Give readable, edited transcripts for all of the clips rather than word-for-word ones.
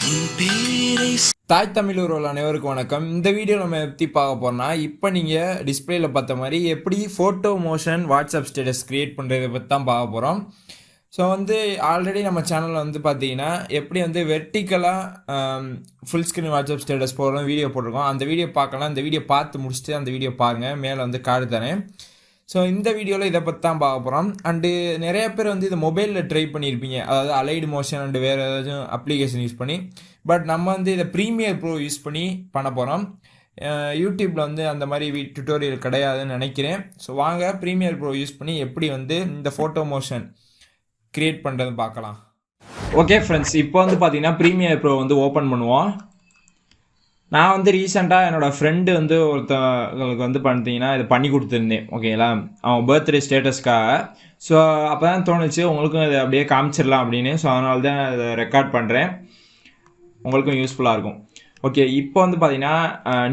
தாய் தமிழர்கள் அனைவருக்கும் வணக்கம். இந்த வீடியோ நம்ம எப்படி பார்க்க போறோம்னா, இப்போ நீங்கள் டிஸ்பிளேல பார்த்த மாதிரி எப்படி photo motion WhatsApp status create பண்ணுறதை பற்றி தான் பார்க்க போகிறோம். ஸோ ஆல்ரெடி நம்ம சேனலில் பார்த்தீங்கன்னா எப்படி வெர்டிக்கலாக ஃபுல் ஸ்க்ரீன் வாட்ஸ்அப் ஸ்டேட்டஸ் போடுறோம் வீடியோ போட்டிருக்கோம். அந்த வீடியோ பார்க்கலாம். அந்த வீடியோ பார்த்து முடிச்சுட்டு அந்த வீடியோ பாருங்கள். மேலே கார்டு தரேன். ஸோ இந்த வீடியோவில் இதை பற்றி தான் பார்க்க போகிறோம். அண்டு நிறைய பேர் இதை மொபைலில் ட்ரை பண்ணியிருப்பீங்க, அதாவது அலைடு மோஷன் அண்டு வேறு ஏதாச்சும் அப்ளிகேஷன் யூஸ் பண்ணி. பட் நம்ம இதை ப்ரீமியர் ப்ரோ யூஸ் பண்ணி பண்ண போகிறோம். யூடியூப்பில் அந்த மாதிரி டுட்டோரியல் கிடையாதுன்னு நினைக்கிறேன். ஸோ வாங்க ப்ரீமியர் ப்ரோ யூஸ் பண்ணி எப்படி இந்த ஃபோட்டோ மோஷன் க்ரியேட் பண்ணுறது பார்க்கலாம். ஓகே ஃப்ரெண்ட்ஸ், இப்போ பார்த்தீங்கன்னா ப்ரீமியர் ப்ரோ ஓப்பன் பண்ணுவோம். நான் ரீசெண்டாக என்னோடய ஃப்ரெண்டு ஒருத்தவங்களுக்கு பார்த்தீங்கன்னா இதை பண்ணி கொடுத்துருந்தேன். ஓகேங்களா, அவன் பர்த்டே ஸ்டேட்டஸ்க்காக. ஸோ அப்போ தான் தோணுச்சு உங்களுக்கும் இதை அப்படியே காமிச்சிடலாம் அப்படின்னு. ஸோ அதனால தான் இதை ரெக்கார்ட் பண்ணுறேன், உங்களுக்கும் யூஸ்ஃபுல்லாக இருக்கும். ஓகே, இப்போ பார்த்தீங்கன்னா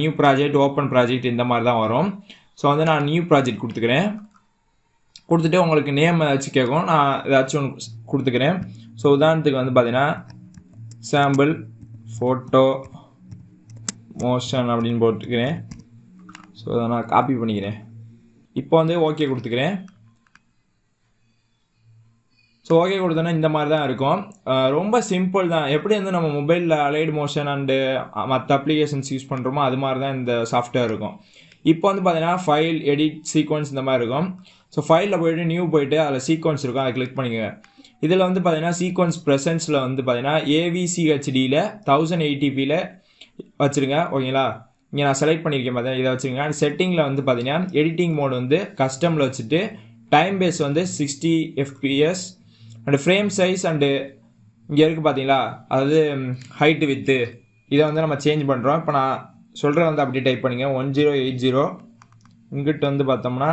நியூ ப்ராஜெக்ட், ஓப்பன் ப்ராஜெக்ட் இந்த மாதிரி தான் வரும். ஸோ நான் நியூ ப்ராஜெக்ட் கொடுத்துக்கிறேன். கொடுத்துட்டு உங்களுக்கு நேம் ஏதாச்சும் கேட்கும், நான் ஏதாச்சும் ஒன்று கொடுத்துக்கிறேன். ஸோ உதாரணத்துக்கு பார்த்தீங்கன்னா சாம்பிள் ஃபோட்டோ மோஷன் அப்படின்னு போட்டுக்கிறேன். ஸோ அதை நான் காப்பி பண்ணிக்கிறேன். இப்போ ஓகே கொடுத்துக்கிறேன். ஸோ ஓகே கொடுத்தோன்னா இந்த மாதிரி தான் இருக்கும். ரொம்ப சிம்பிள் தான். எப்படி நம்ம மொபைலில் அலைடு மோஷன் அண்டு மற்ற அப்ளிகேஷன்ஸ் யூஸ் பண்ணுறோமோ அது மாதிரி தான் இந்த சாஃப்ட்வேர் இருக்கும். இப்போ பார்த்தீங்கன்னா ஃபைல், எடிட், சீக்வன்ஸ் இந்த மாதிரி இருக்கும். ஸோ ஃபைலில் போய்ட்டு நியூ போய்ட்டு அதில் சீக்வன்ஸ் இருக்கும், அதை கிளிக் பண்ணிக்கோங்க. இதில் பார்த்தீங்கன்னா சீக்வன்ஸ் ப்ரெசன்ஸில் பார்த்தீங்கன்னா AVCHDயில் 1080pயில் வச்சுருங்க. ஓகேங்களா, இங்கே நான் செலக்ட் பண்ணியிருக்கேன் பார்த்தீங்கன்னா இதை வச்சுருங்க. அண்ட் செட்டிங்கில் பார்த்தீங்கன்னா எடிட்டிங் மோடு கஸ்டமில் வச்சுட்டு time base 60 FPS and frame size and இங்கே இருக்குது பார்த்தீங்களா, அதாவது ஹைட்டு வித்து இதை நம்ம சேஞ்ச் பண்ணுறோம். இப்போ நான் சொல்கிறேன் அப்படியே டைப் பண்ணிங்க 1080. இங்கிட்டு பார்த்தோம்னா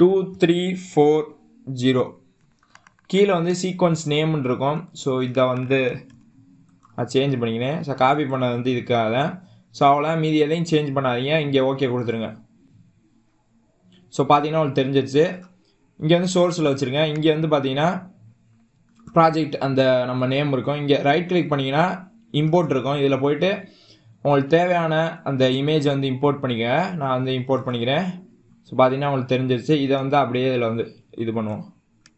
2340. கீழே சீக்வன்ஸ் நேம்னு இருக்கும். ஸோ இதை நான் சேஞ்ச் பண்ணிக்கிறேன். ஸோ காப்பி பண்ணது இதுக்காக. ஸோ அவ்வளோ, மீதி எதையும் சேஞ்ச் பண்ணாதீங்க. இங்கே ஓகே கொடுத்துருங்க. ஸோ பார்த்தீங்கன்னா உங்களுக்கு தெரிஞ்சிருச்சு. இங்கே சோர்ஸில் வச்சுருங்க. இங்கே பார்த்தீங்கன்னா ப்ராஜெக்ட் அந்த நம்ம நேம் இருக்கும். இங்கே ரைட் கிளிக் பண்ணிங்கன்னா இம்போர்ட் இருக்கும். இதில் போய்ட்டு உங்களுக்கு தேவையான அந்த இமேஜ் இம்போர்ட் பண்ணிக்க. நான் இம்போர்ட் பண்ணிக்கிறேன். ஸோ பார்த்தீங்கன்னா உங்களுக்கு தெரிஞ்சிருச்சு. இதை அப்படியே இதில் இது பண்ணுவோம்.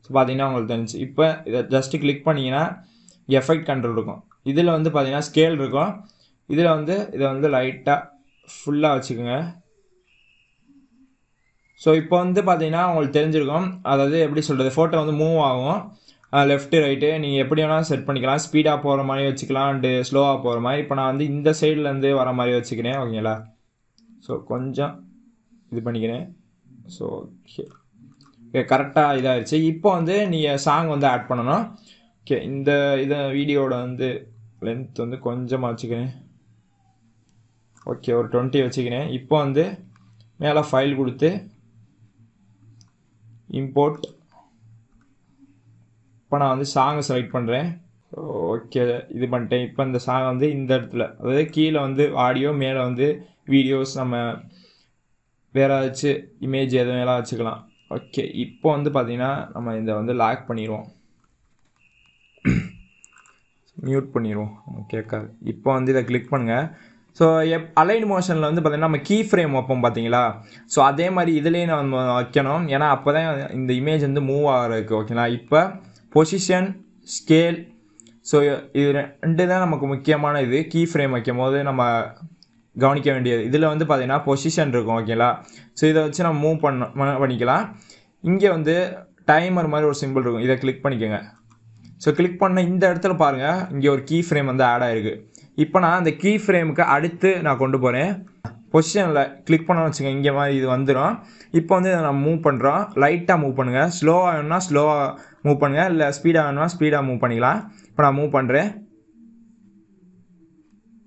ஸோ பார்த்தீங்கன்னா உங்களுக்கு தெரிஞ்சு. இப்போ இதை ஜஸ்ட்டு கிளிக் பண்ணிங்கன்னா எஃபெக்ட் கண்ட்ரோல் இருக்கும். இதில் பார்த்தீங்கன்னா ஸ்கேல் இருக்கும். இதில் இதை லைட்டாக ஃபுல்லாக வச்சுக்கோங்க. ஸோ இப்போ பார்த்தீங்கன்னா உங்களுக்கு தெரிஞ்சிருக்கும், அதாவது எப்படி சொல்கிறது, ஃபோட்டோ மூவ் ஆகும் லெஃப்ட்டு ரைட்டு. நீங்கள் எப்படி வேணாலும் செட் பண்ணிக்கலாம். ஸ்பீடாக போகிற மாதிரி வச்சுக்கலாம் அண்டு ஸ்லோவாக போகிற மாதிரி. இப்போ நான் இந்த சைட்லேருந்து வர மாதிரி வச்சுக்கிறேன். ஓகேங்களா, ஸோ கொஞ்சம் இது பண்ணிக்கிறேன். ஸோ ஓகே, கரெக்டாக இதாகிடுச்சு. இப்போ நீங்கள் சாங் ஆட் பண்ணணும். ஓகே, இந்த வீடியோட லென்த் கொஞ்சமாக வச்சுக்கிறேன். ஓகே, ஒரு 20 வச்சுக்கிறேன். இப்போ மேலே ஃபைல் கொடுத்து இம்போர்ட். இப்போ நான் சாங்கை செலக்ட் பண்ணுறேன். ஓகே, இது பண்ணிட்டேன். இப்போ இந்த சாங் இந்த இடத்துல, அதாவது கீழே ஆடியோ, மேலே வீடியோஸ், நம்ம வேறு ஏதாச்சும் இமேஜ் எது மேலே வச்சுக்கலாம். ஓகே, இப்போ பார்த்தீங்கன்னா நம்ம இதை லாக் பண்ணிடுவோம், மியூட் பண்ணிடுவோம், கேட்காது. இப்போ இதை கிளிக் பண்ணுங்கள். ஸோ அலைன் மோஷனில் பார்த்தீங்கன்னா நம்ம கீ ஃப்ரேம் வைப்போம் பார்த்தீங்களா. ஸோ அதே மாதிரி இதுலேயும் நம்ம வைக்கணும். ஏன்னா அப்போ தான் இந்த இமேஜ் மூவ் ஆகிறதுக்கு. ஓகேங்களா, இப்போ பொசிஷன், ஸ்கேல், ஸோ இது ரெண்டு தான் நமக்கு முக்கியமான இது. கீ ஃப்ரேம் வைக்கும் போது நம்ம கவனிக்க வேண்டியது. இதில் பார்த்தீங்கன்னா பொசிஷன் இருக்கும். ஓகேங்களா, ஸோ இதை வச்சு நம்ம மூவ் பண்ணிக்கலாம். இங்கே டைமர் மாதிரி ஒரு சிம்பிள் இருக்கும், இதை கிளிக் பண்ணிக்கோங்க. ஸோ கிளிக் பண்ண இந்த இடத்துல பாருங்கள், இங்கே ஒரு கீ ஃப்ரேம் ஆட் ஆகிருக்கு. இப்போ நான் அந்த கீ ஃப்ரேமுக்கு அடுத்து நான் கொண்டு போகிறேன். பொசிஷனில் கிளிக் பண்ணோன்னு வச்சுக்கோங்க, இங்கே மாதிரி இது வந்துடும். இப்போ இதை நம்ம மூவ் பண்ணுறோம். லைட்டாக மூவ் பண்ணுங்கள். ஸ்லோவாக வேணும்னா ஸ்லோவாக மூவ் பண்ணுங்கள், இல்லை ஸ்பீடாக வேணும்னா ஸ்பீடாக மூவ் பண்ணிக்கலாம். இப்போ நான் மூவ் பண்ணுறேன்.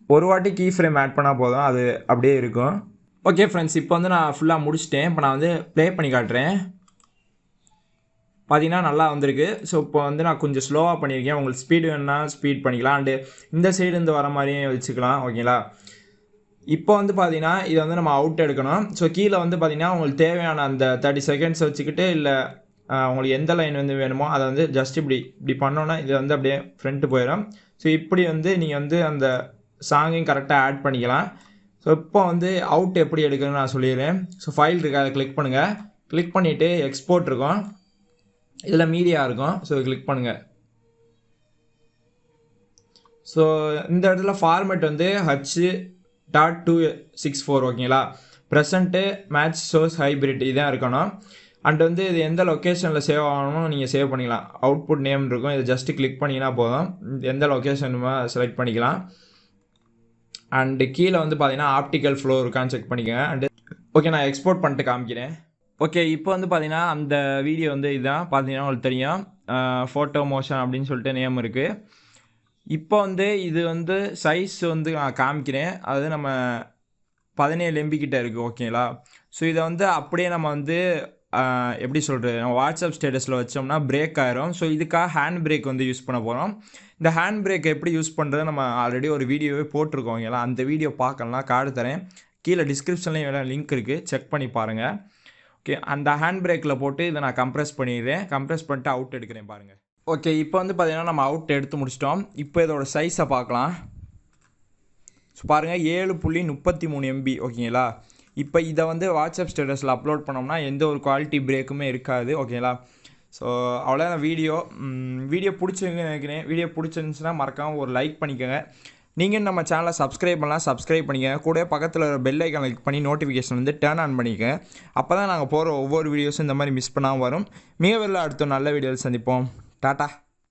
ஒரு வாட்டி கீ ஃப்ரேம் ஆட் பண்ணால் போதும், அது அப்படியே இருக்கும். ஓகே ஃப்ரெண்ட்ஸ், இப்போ நான் ஃபுல்லாக முடிச்சிட்டேன். இப்போ நான் ப்ளே பண்ணி காட்டுறேன். பார்த்தீங்கன்னா நல்லா வந்திருக்கு. ஸோ இப்போ நான் கொஞ்சம் ஸ்லோவாக பண்ணியிருக்கேன். உங்களுக்கு ஸ்பீடு வேணுன்னா ஸ்பீட் பண்ணிக்கலாம். அண்டு இந்த சைடுலேருந்து வர மாதிரியே வச்சுக்கலாம். ஓகேங்களா, இப்போ பார்த்தீங்கன்னா இதை நம்ம அவுட் எடுக்கணும். ஸோ கீழே பார்த்தீங்கன்னா உங்களுக்கு தேவையான அந்த 30 செகண்ட்ஸ் வச்சுக்கிட்டு, இல்லை உங்களுக்கு எந்த லைன் வந்து வேணுமோ அதை வந்து ஜஸ்ட் இப்படி பண்ணோன்னா இது வந்து அப்படியே ஃப்ரண்ட்டு போயிடும். ஸோ இப்படி வந்து நீங்கள் வந்து அந்த சாங்கையும் கரெக்டாக ஆட் பண்ணிக்கலாம். ஸோ இப்போ வந்து அவுட் எப்படி எடுக்கணும்னு நான் சொல்லிடுறேன். ஸோ ஃபைல் இருக்குது, அதை கிளிக் பண்ணுங்கள். கிளிக் பண்ணிவிட்டு எக்ஸ்போர்ட் இருக்கும், இதில் மீடியா இருக்கும். ஸோ கிளிக் பண்ணுங்கள். ஸோ இந்த இடத்துல ஃபார்மேட் வந்து H.264 ஓகேங்களா. ப்ரெசண்ட்டு மேட்ச் சோர்ஸ் ஹைப்ரிட் இதான் இருக்கணும். அண்ட் வந்து இது எந்த லொக்கேஷனில் சேவ் ஆகணுமோ நீங்கள் சேவ் பண்ணிக்கலாம். அவுட்புட் நேம் இருக்கும், இதை ஜஸ்ட்டு கிளிக் பண்ணிங்கன்னா போதும். எந்த லொக்கேஷனுமோ செலக்ட் பண்ணிக்கலாம். அண்டு கீழே வந்து பார்த்தீங்கன்னா ஆப்டிக்கல் ஃப்ளோ இருக்கான்னு செக் பண்ணிக்கோங்க. அண்டு ஓகே, நான் எக்ஸ்போர்ட் பண்ணிட்டு காமிக்கிறேன். ஓகே, இப்போ வந்து பார்த்தீங்கன்னா அந்த வீடியோ வந்து இதுதான் பார்த்தீங்கன்னா உங்களுக்கு தெரியும், ஃபோட்டோமோஷன் அப்படின்னு சொல்லிட்டு நேம் இருக்குது. இப்போ வந்து இது வந்து சைஸ் வந்து நான் காமிக்கிறேன். அதாவது நம்ம 17 MB கிட்ட இருக்குது ஓகேங்களா. ஸோ இதை வந்து அப்படியே நம்ம வந்து எப்படி சொல்கிறது, நம்ம வாட்ஸ்அப் ஸ்டேட்டஸில் வச்சோம்னா பிரேக் ஆயிரும். ஸோ இதுக்காக ஹேண்ட் பிரேக் வந்து யூஸ் பண்ண போகிறோம். இந்த ஹேண்ட் பிரேக் எப்படி யூஸ் பண்ணுறது நம்ம ஆல்ரெடி ஒரு வீடியோவே போட்டிருக்கோம் ஓகேங்களா. அந்த வீடியோ பார்க்கலாம், கார்டு தரேன், கீழே டிஸ்கிரிப்ஷன்லேயும் வேறு லிங்க் இருக்குது, செக் பண்ணி பாருங்கள். ஓகே, அந்த ஹேண்ட் பிரேக்கில் போட்டு இதை நான் கம்ப்ரெஸ் பண்ணிடுறேன். கம்ப்ரெஸ் பண்ணிட்டு அவுட் எடுக்கிறேன் பாருங்கள். ஓகே, இப்போ வந்து பார்த்தீங்கன்னா நம்ம அவுட் எடுத்து முடிச்சிட்டோம். இப்போ இதோட சைஸை பார்க்கலாம். ஸோ பாருங்கள் 7.33 MB ஓகேங்களா. இப்போ இதை வந்து வாட்ஸ்அப் ஸ்டேட்டஸில் அப்லோட் பண்ணோம்னா எந்த ஒரு குவாலிட்டி பிரேக்குமே இருக்காது ஓகேங்களா. ஸோ அவ்வளோதான் வீடியோ பிடிச்சிருக்குன்னு நினைக்கிறேன். வீடியோ பிடிச்சிருந்துச்சுன்னா மறக்காமல் ஒரு லைக் பண்ணிக்கோங்க. நீங்கள் நம்ம சேனலை சப்ஸ்கிரைப் பண்ணலாம், சப்ஸ்கிரைப் பண்ணிக்கோங்க. கூட பக்கத்தில் ஒரு பெல் ஐக்கான் கிளிக் பண்ணி நோட்டிஃபிகேஷன் வந்து டர்ன் ஆன் பண்ணிக்கோங்க. அப்போ தான் நாங்கள் போகிற ஒவ்வொரு வீடியோஸும் இந்த மாதிரி மிஸ் பண்ணாமல் வரும். மிக விரைவில் அடுத்த நல்ல வீடியோவில் சந்திப்போம். டாட்டா.